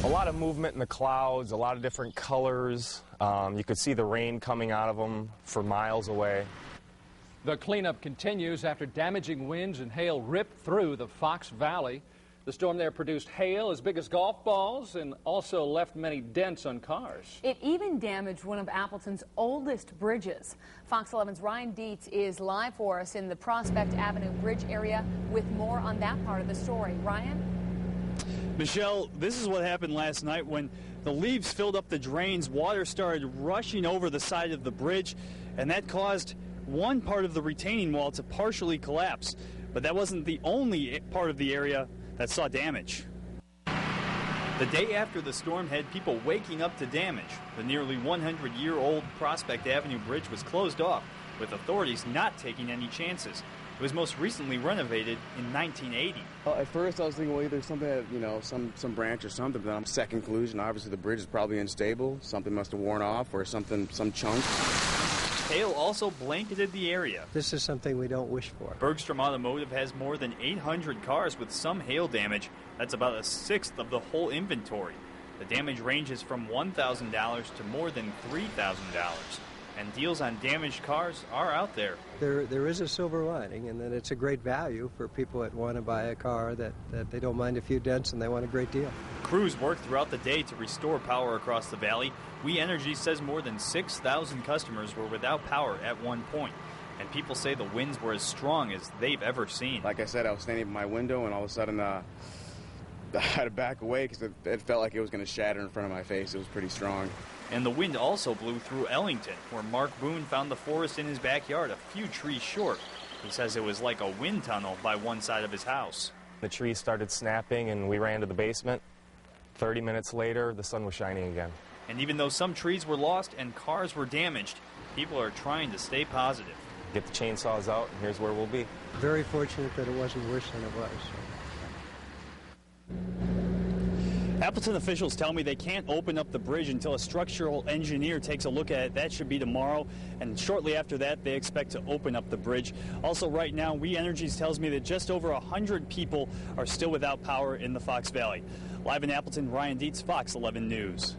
A lot of movement in the clouds, a lot of different colors. You could see the rain coming out of them for miles away. The cleanup continues after damaging winds and hail ripped through the Fox Valley. The storm there produced hail as big as golf balls and also left many dents on cars. It even damaged one of Appleton's oldest bridges. Fox 11's Ryan Dietz is live for us in the Prospect Avenue Bridge area with more on that part of the story. Ryan? Michelle, this is what happened last night when the leaves filled up the drains. Water started rushing over the side of the bridge, and that caused one part of the retaining wall to partially collapse. But that wasn't the only part of the area that saw damage. The day after the storm had people waking up to damage. The nearly 100-year-old Prospect Avenue Bridge was closed off, with authorities not taking any chances. It was most recently renovated in 1980. At first I was thinking, well, either something that, some branch or something, but then I'm second conclusion. Obviously the bridge is probably unstable. Something must have worn off or some chunk. Hail also blanketed the area. This is something we don't wish for. Bergstrom Automotive has more than 800 cars with some hail damage. That's about a sixth of the whole inventory. The damage ranges from $1,000 to more than $3,000. And deals on damaged cars are out there. There is a silver lining, and that it's a great value for people that want to buy a car that they don't mind a few dents and they want a great deal. Crews worked throughout the day to restore power across the valley. We Energy says more than 6,000 customers were without power at one point. And people say the winds were as strong as they've ever seen. Like I said, I was standing at my window, and all of a sudden I had to back away because it felt like it was going to shatter in front of my face. It was pretty strong. And the wind also blew through Ellington, where Mark Boone found the forest in his backyard a few trees short. He says it was like a wind tunnel by one side of his house. The trees started snapping and we ran to the basement. 30 minutes later, the sun was shining again. And even though some trees were lost and cars were damaged, people are trying to stay positive. Get the chainsaws out, and here's where we'll be. Very fortunate that it wasn't worse than it was. Appleton officials tell me they can't open up the bridge until a structural engineer takes a look at it. That should be tomorrow, and shortly after that, they expect to open up the bridge. Also, right now, We Energies tells me that just over 100 people are still without power in the Fox Valley. Live in Appleton, Ryan Dietz, Fox 11 News.